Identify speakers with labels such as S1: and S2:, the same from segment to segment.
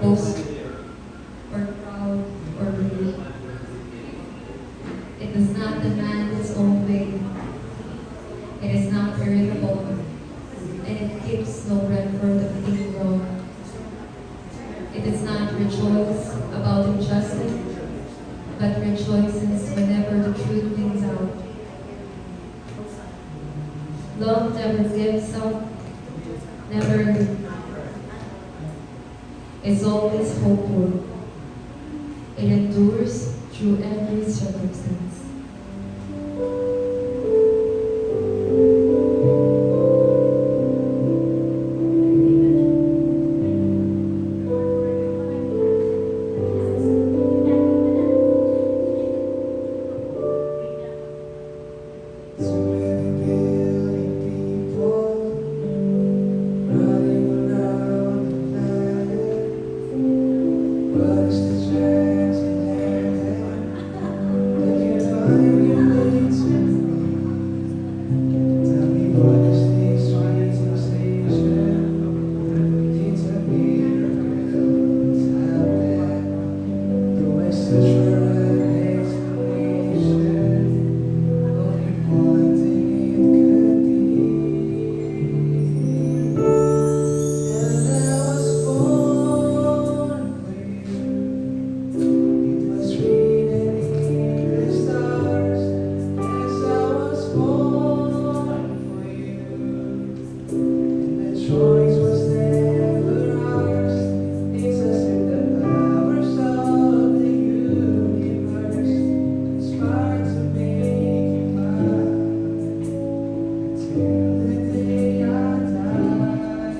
S1: boast or proud or rude. It does not demand its own way. It is not irritable, and it keeps no record of being wrong. It does not rejoice about injustice, but rejoices whenever the truth wins out. Love never gives up, never is always hopeful. It endures through every circumstance.
S2: Choice was never ours. It's us in the powers of the universe. Conspire to make you mine till the day I die.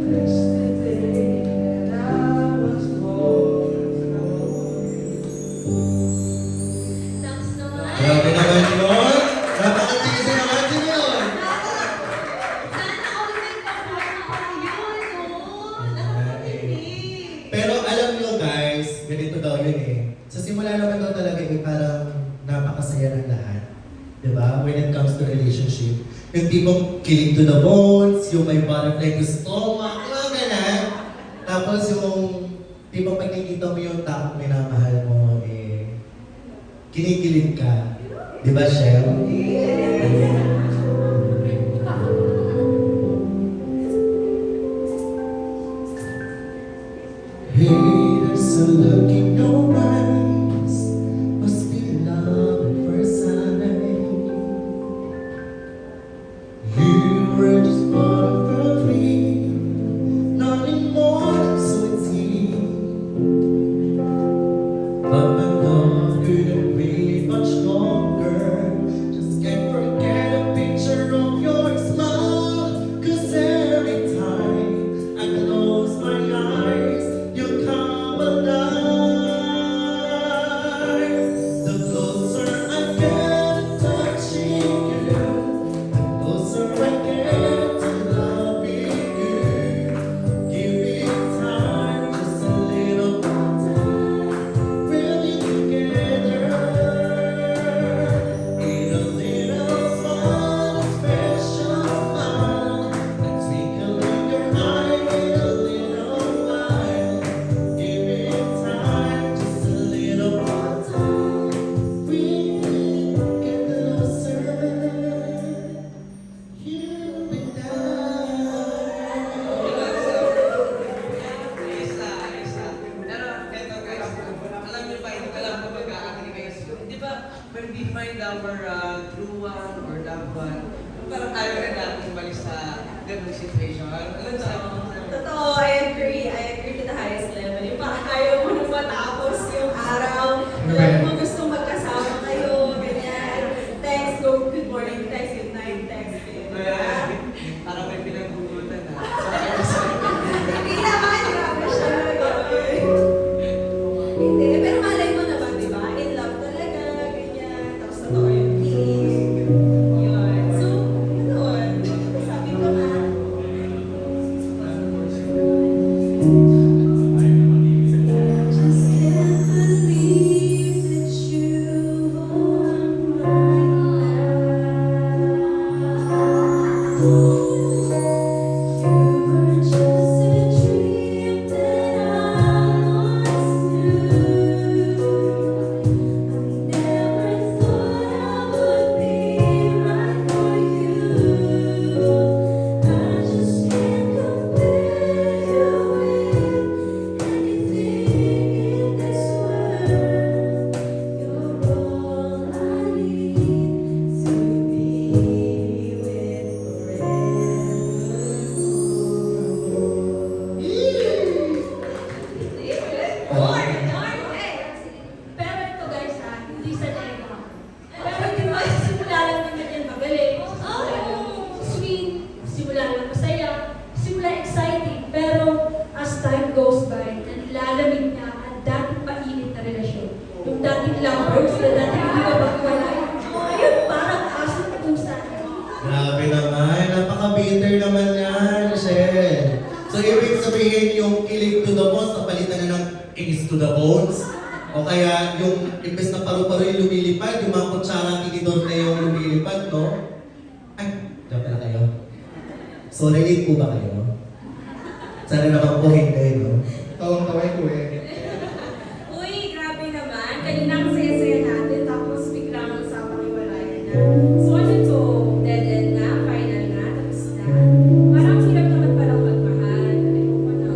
S2: That's the day that I was born for you.
S1: Thanks naman.
S3: Grabe naman yun! Napakatigas na naman din yun!
S1: Sana all may kapwa yun, no? Nakakatinig.
S3: Pero alam nyo guys, ganito daw yun eh. Sa simula naman daw talaga eh, parang napakasaya ng lahat. Diba? When it comes to relationship. Yung tipong killing to the bones, yung may butterfly to stomach, yung ganun. Tapos yung tipong pag nakikita mo yung taong minamahal mo, eh, kinikilig ka. Diba, Shell? Haters are looking your eyes. Must be love at first sight. You were just part of the dream, nothing more, so it seemed. But the love couldn't wait much longer. Just can't forget a picture of your smile. 'Cause every time I close my eyes, you come alive. sabihin yung kilig to the bones, napalitan na ng inis to the bones. O kaya yung imbes na paru-paro yung lumilipad, yung mga kutsara tinidor na yung lumilipad, no? Ay, diyan pala kayo. So, relate po ba kayo? Sana naman po hindi, no?
S2: Tawang-taway ko eh.
S4: Uy, grabe naman. Kanina ang saya-saya natin, tapos biglang usapang iwalayan na. So ano to? Dead end na? Final na? Tapos na? Parang hirap naman palang magmahal. Ano ko na?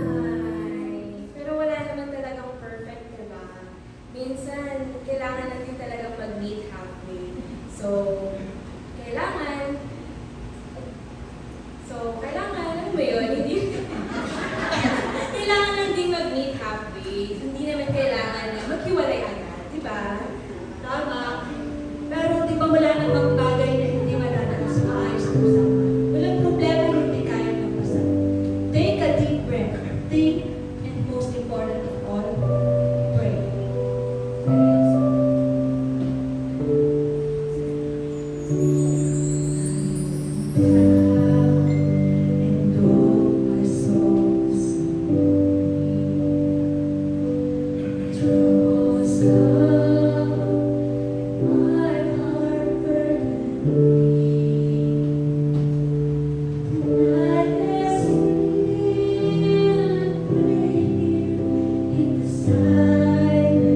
S4: Ay, pero wala naman talagang perfect, diba? Minsan, kailangan natin talagang mag-meet halfway. So, kailangan, ano ba yun? Hindi, kailangan lang din mag-meet halfway. Hindi naman kailangan na maghiwalay agad, diba?
S5: Tama. Pero di ba wala namang bagay na hindi madadala sa maayos na usapan? Walang problema kung hindi kaya magpasa. Take a deep breath. Think, and most important of all, pray. And all my souls troubles come, my heart burdened. I stand in the silence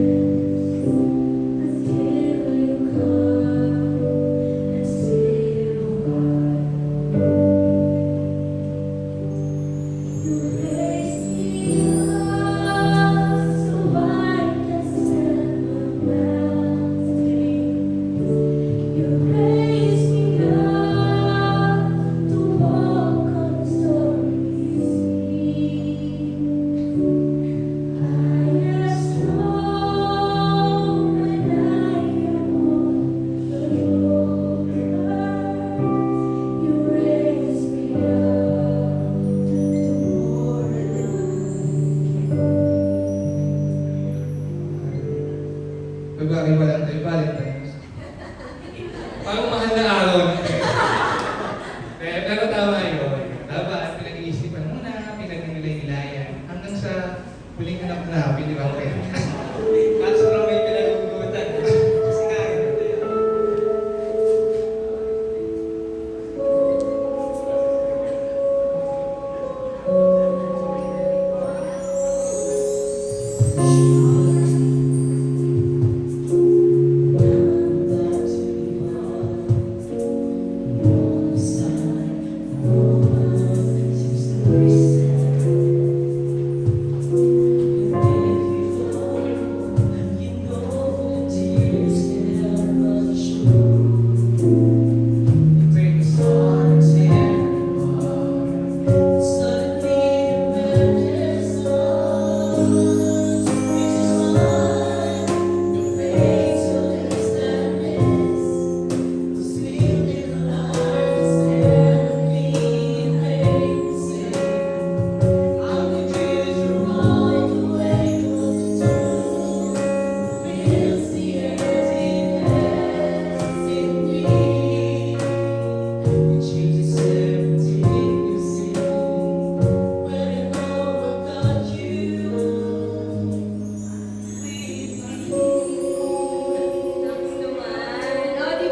S5: until you come and say a word. You raise me up so I can stand the mountains. You raise me up to walk on stormy seas. I am strong when I am on the road. You raise me up to more than
S2: February wala tayo, Valentine's. Parang mahal na araw na. Pero tama yun. Dapat pinag-iisipan muna, pinag-nilay-nilayan. Hanggang sa huling anak na, di ba? Kaso lang may pinag-ugutan. Kasi nga,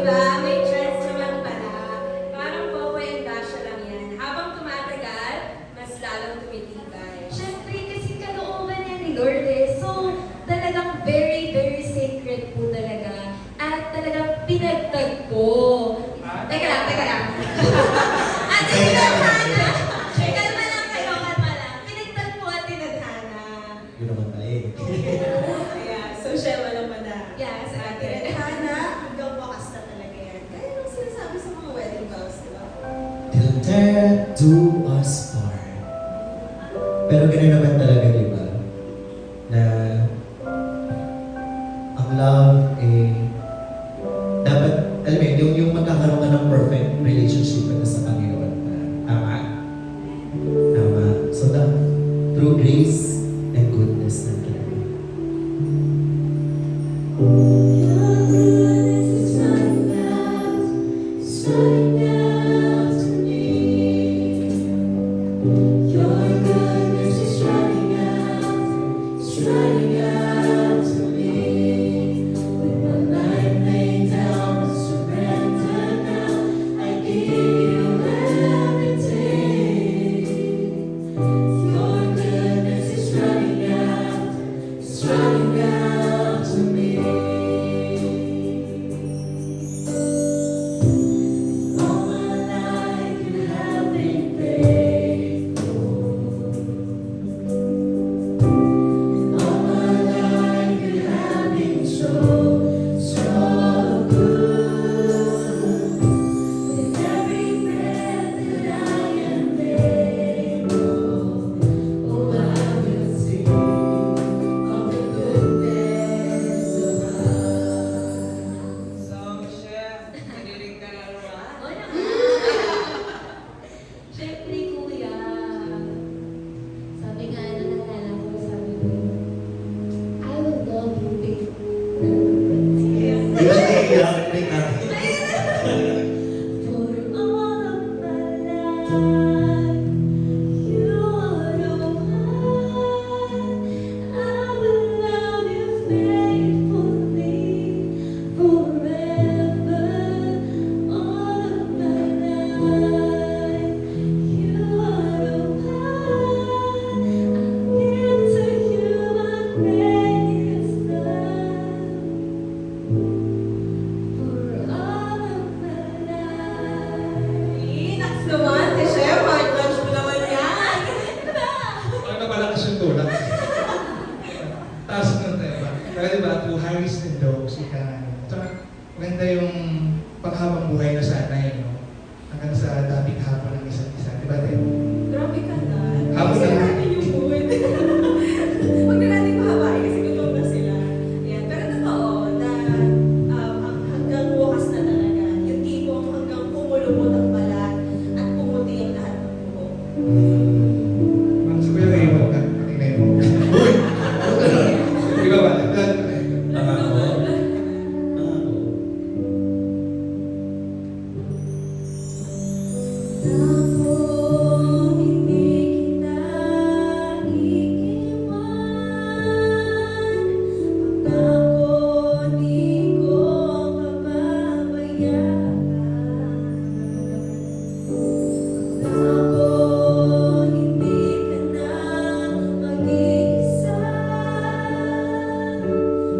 S4: Diba? May chance naman pala. Parang Popoy and Dasha lang yan. Habang tumatagal, mas lalong tumitibay.
S1: Siyempre, kasi kalooban yan ni Lord eh. So, talagang very, very sacred po talaga. At talagang pinagtag ko. Teka lang. Ate, tinadhana. Kalma lang kayo, kalma lang. Pinagtag po at tinadhana.
S3: Yun naman tayo eh.
S4: Ayan, social walang mada.
S1: Yes, ate.
S4: Hana, hanggang wakas na talaga yan. Kaya nung sinasabi sa mga wedding vows, diba?
S3: Till death do us part. Pero ganun naman talaga, di ba? Na ang love eh dapat, alam mo yun, yung magkakaroon ka ng perfect relationship na sa Panginoon. Tama? Tama. So that, through grace and goodness na talaga.
S6: So, Michelle, narinig ka na naman.
S1: Siyempre, kuya. Sabi nga, naalala ko, sabi ko, I will love you, babe.
S3: Di ba naiiyak? Wait lang.
S1: For all of my life, you are the one. I will love you faithfully forever. All of my life, you are the one. I give to you my greatest love. For all of my life.
S4: Inax naman, Tesha, heart lunch mo naman yan.
S2: Ano na malakas yung tulak? Taas ng tema. Pero diba, to Harris and Dogs, ika nga. Tsaka, maganda yung panghabang buhay na sana yun, no? Hanggang sa daming hapon ng isa't isa. Diba, Teo?
S4: Grabe ka na.
S2: Habang
S4: Kasi
S2: na-
S4: natin yung mood. Huwag na natin mahabain kasi gutom na sila. Yan. Pero totoo na ang hanggang wakas na talaga. Yung tipong hanggang pumulubot ang balat at pumuti ang lahat ng buhok.
S2: Mga sa kuya kayo, wag ka. Patingnan mo.
S3: Uy! Huwag ka nun.
S2: Di ba ba? Naglag ka na.
S3: Pangako. Pangako.
S1: Ako hindi kita iiwan. Pangako di ko pababayaan. Pangako hindi ka na mag-iisa.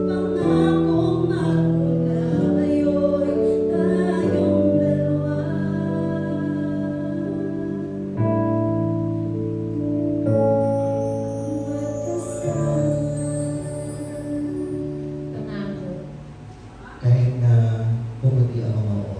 S1: Pangako magmula ngayon tayong dalawa. Pangako.
S3: Kahit na pumuti ang mga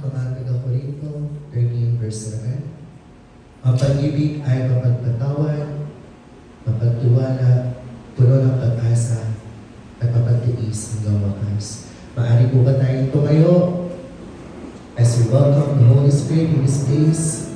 S3: mga taga-Corinto 13 verse 7. Ang pag-ibig ay mapagpatawad, mapagtiwala, puno ng pag-asa, at mapagtiis hanggang wakas. Maaari po ba tayong tumayo as we welcome the Holy Spirit in this place?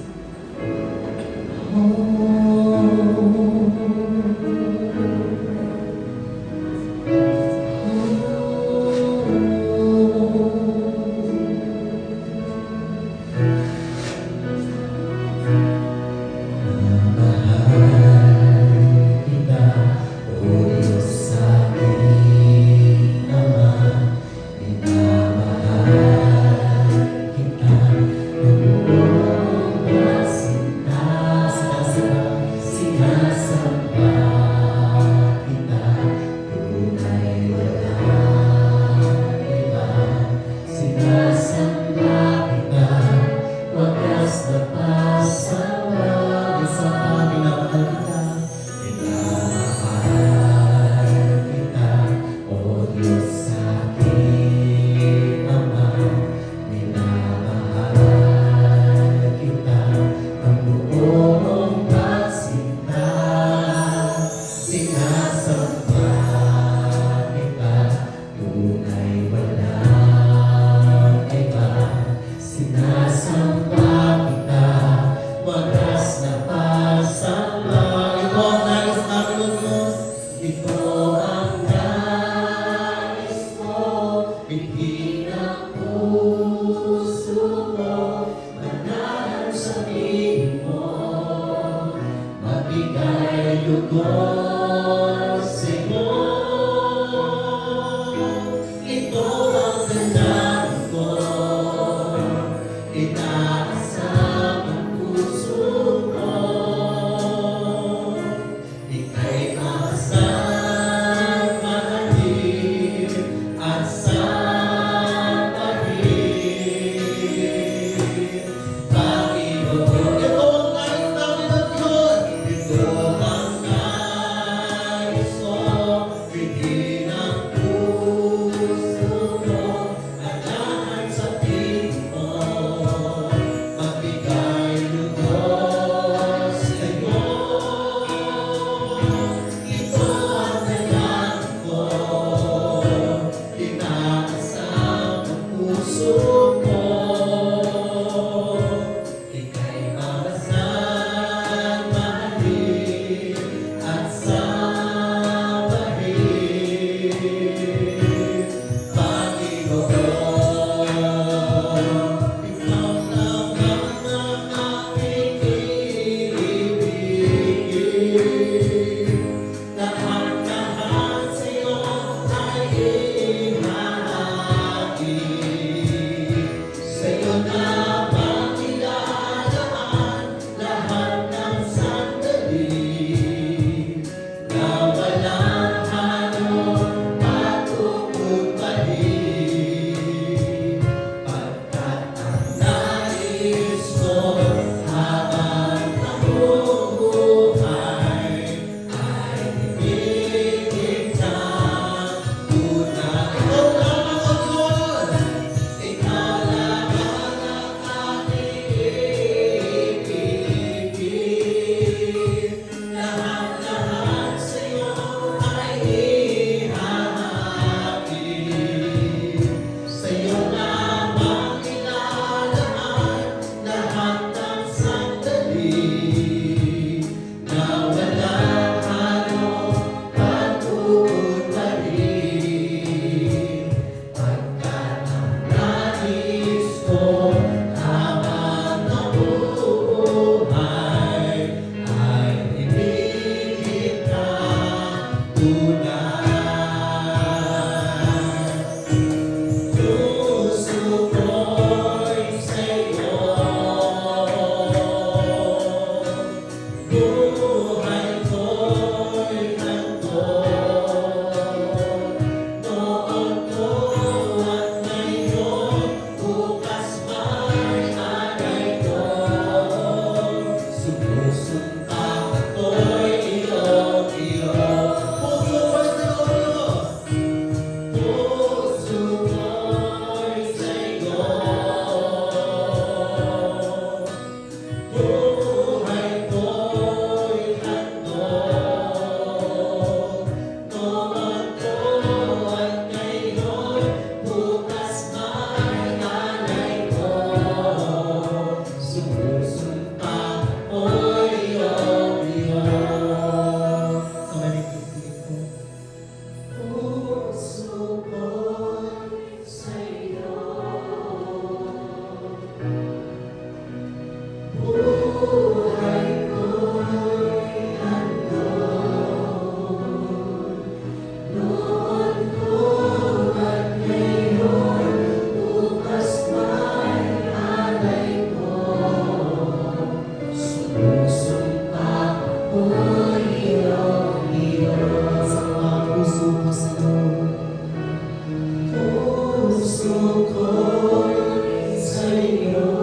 S3: you.